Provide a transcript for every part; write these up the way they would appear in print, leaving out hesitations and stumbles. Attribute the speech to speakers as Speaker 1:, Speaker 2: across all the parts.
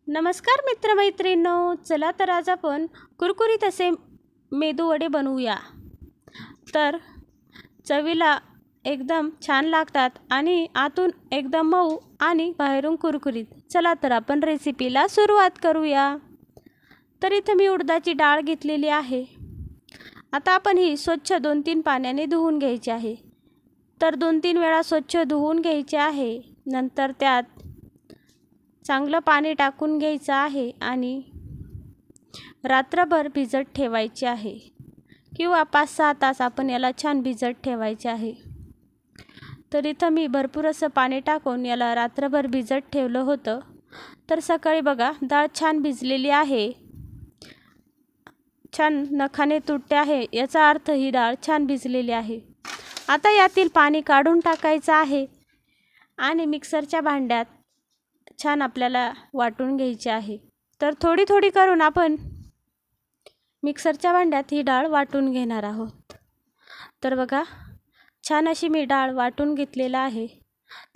Speaker 1: नमस्कार मित्रमैत्रिणींनो, चला तर आज आपण कुरकुरीत असे मेदू वडे बनवूया। तर चवीला एकदम छान लागतात आणि आतून एकदम मऊ आणि बाहेरून कुरकुरीत। चला तर आपण रेसिपीला सुरुवात करूया। तर इथे मी उडदाची डाळ घेतलेली आहे। आता आपण ही स्वच्छ 2-3 पाण्याने धुवून घ्यायची आहे। तर 2-3 वेळा स्वच्छ धुवून घ्यायचे आहे। नंतर त्यात चांगलं पाणी टाकून घ्यायचं आहे आणि रात्रभर भिजत ठेवायचे आहे किंवा 5-6 तास आपण याला छान भिजत ठेवायचे आहे। तर इथं मी भरपूर असं पाणी टाकून याला रात्रभर भिजत ठेवलं होतं। तर सकाळी बघा डाळ छान भिजलेली आहे, छान नखाने तुटते आहे, याचा अर्थ ही डाळ छान भिजलेली आहे। आता यातील पाणी काढून टाकायचं आहे आणि मिक्सरच्या भांड्यात छान आपल्याला वाटून घ्यायची आहे। तर थोडी थोडी करून आपण मिक्सरच्या भांड्यात ही डाळ वाटून घेणार आहोत। तर बघा छान अशी मी डाळ वाटून घेतलेला आहे।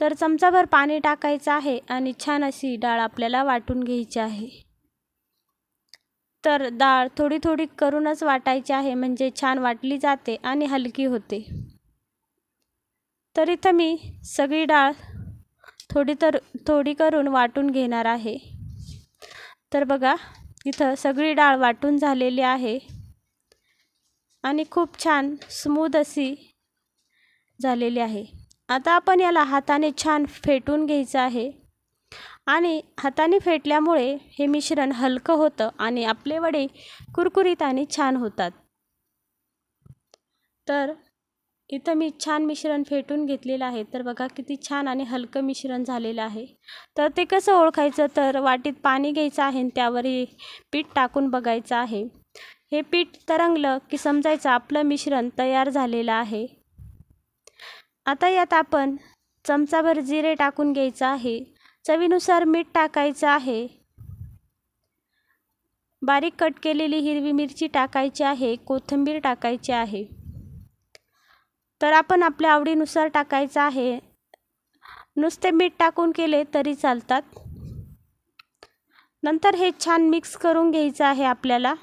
Speaker 1: तर चमचाभर पाणी टाकायचं आहे आणि छान अशी डाळ आपल्याला वाटून घ्यायची आहे। तर डाळ थोडी थोडी करूनच वाटायची आहे, म्हणजे छान वाटली जाते आणि हलकी होते। तर इथं मी सगळी डाळ थोडी करून वाटून घेणार आहे। तर बघा इथं सगळी डाळ वाटून झालेली आहे आणि खूप छान स्मूथ अशी झालेली आहे। आता आपण याला हाताने छान फेटून घ्यायचं आहे आणि हाताने फेटल्यामुळे हे मिश्रण हलकं होतं आणि आपले वडे कुरकुरीत आणि छान होतात। तर इथं मी छान मिश्रण फेटून घेतलेलं आहे। तर बघा किती छान आणि हलकं मिश्रण झालेलं आहे। तर ते कसं ओळखायचं, तर वाटीत पाणी घ्यायचं आहे आणि त्यावर हे पीठ टाकून बघायचं आहे। हे पीठ तरंगलं की समजायचं आपलं मिश्रण तयार झालेलं आहे। आता यात आपण चमचाभर जिरे टाकून घ्यायचं आहे, चवीनुसार मीठ टाकायचं आहे, बारीक कट केलेली हिरवी मिरची टाकायची आहे, कोथिंबीर टाकायची आहे। तर आपण आपल्या आवडीनुसार टाकायचं आहे, नुसते मीठ टाकून केले तरी चालतात। नंतर हे छान मिक्स करून घ्यायचं आहे आपल्याला।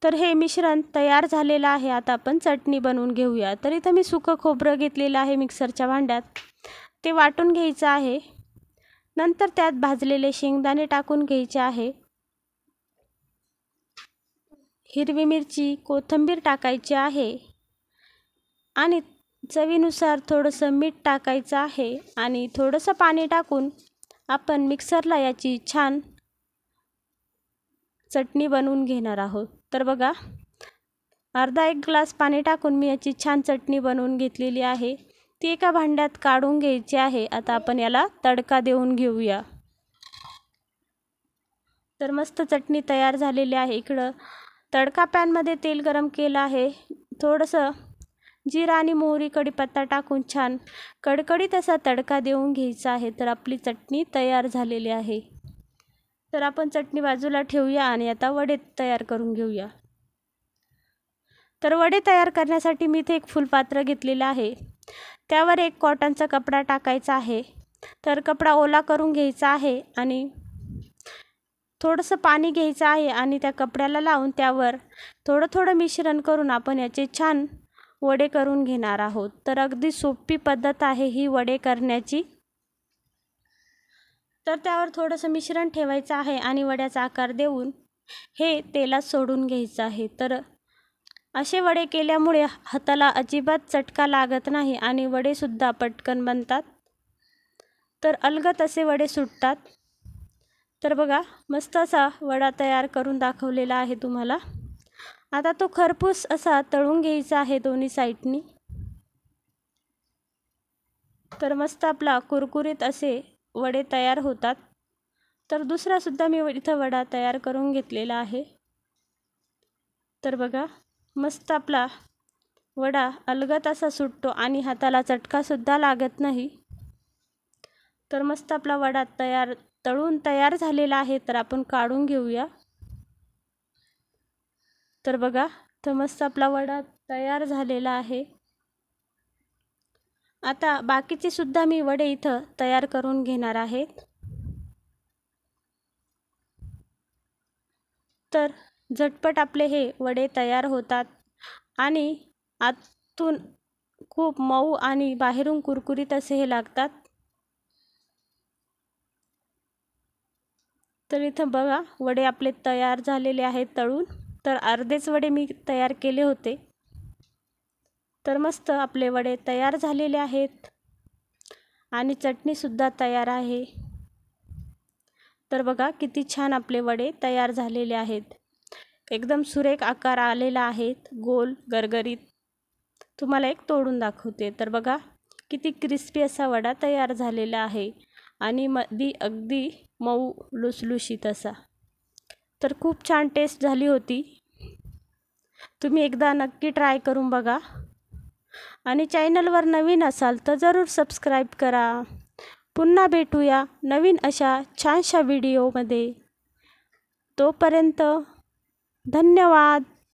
Speaker 1: तर हे मिश्रण तयार झालेलं आहे। आता आपण चटणी बनवून घेऊया। तर इथं मी सुकं खोबरं घेतलेलं आहे मिक्सरच्या भांड्यात, ते वाटून घ्यायचं आहे। नंतर त्यात भाजलेले शेंगदाणे टाकून घ्यायचे आहे, हिरवी मिरची कोथिंबीर टाकायची आहे आणि चवीनुसार थोडंसं मीठ टाकायचं आहे आणि थोडंसं पाणी टाकून आपण मिक्सरला याची छान चटणी बनवून घेणार आहोत। तर बघा अर्धा 1 ग्लास पाणी टाकून मी याची छान चटणी बनवून घेतलेली आहे, ती एका भांड्यात काढून घ्यायची आहे। आता आपण याला तडका देऊन घेऊया। तर मस्त चटणी तयार झालेली आहे। इकडं तडका पॅनमध्ये तेल गरम केलं आहे, थोडंसं जिरा आणि मोहरी कढीपत्ता टाकून छान कडकडीत असा तडका देऊन घ्यायचा आहे। तर आपली चटणी तयार झालेली आहे। तर आपण चटणी बाजूला ठेवूया आणि आता वडे तयार करून घेऊया। तर वडे तयार करण्यासाठी मी इथे एक फुलपात्र घेतलेलं आहे, त्यावर एक कॉटनचा कपडा टाकायचा आहे। तर कपडा ओला करून घ्यायचा आहे आणि थोडंसं पाणी घ्यायचं आहे आणि त्या कपड्याला लावून त्यावर थोडं थोडं मिश्रण करून आपण याचे छान वडे करून घेणार आहोत। तर अगदी सोपी पद्धत आहे ही वडे करण्याची। तर त्यावर थोडंसं मिश्रण ठेवायचं आहे आणि वड्याचा आकार देऊन हे तेलात सोडून घ्यायचं आहे। तर असे वडे केल्यामुळे हाताला अजिबात चटका लागत नाही आणि वडेसुद्धा पटकन बनतात, तर अलगद असे वडे सुटतात। तर बघा मस्त असा वडा तयार करून दाखवलेला आहे तुम्हाला। आता तो खरपूस असा तळून घ्यायचा आहे दोन्ही साईडनी। तर मस्त आपला कुरकुरीत असे वडे तयार होतात। तर दुसरा सुद्धा मी इथं वडा तयार करून घेतलेला आहे। तर बघा मस्त आपला वडा अलगद असा सुटतो आणि हाताला चटकासुद्धा लागत नाही। तर मस्त आपला वडा तळून तयार झालेला आहे। तर आपण काढून घेऊया। तर बघा तर मस्त आपला वडा तयार झालेला आहे। आता बाकीचे सुद्धा मी वडे इथं तयार करून घेणार आहे। तर झटपट आपले हे वडे तयार होतात आणि आतून खूप मऊ आणि बाहेरून कुरकुरीत असे हे लागतात. तर इथं बघा वडे आपले तयार झालेले आहेत तळून. तर अर्धेच वडे मी तयार केले होते. तर मस्त आपले वडे तयार झालेले आहेत आणि चटणीसुद्धा तयार आहे. तर बघा किती छान आपले वडे तयार झालेले आहेत. एकदम सुरेख आकार आलेला आहे, गोल गरगरीत. तुम्हाला एक तोडून दाखवते. तर बघा किती क्रिस्पी असा वडा तयार झालेला आहे आणि मध्ये अगदी मऊ लुसलुशीत असा. तर खूप छान टेस्ट झाली होती. तुम्ही एकदा नक्की ट्राय करून बघा आणि चॅनलवर नवीन असाल तर जरूर सबस्क्राईब करा. पुन्हा भेटूया नवीन अशा छानशा व्हिडिओमध्ये. तोपर्यंत धन्यवाद.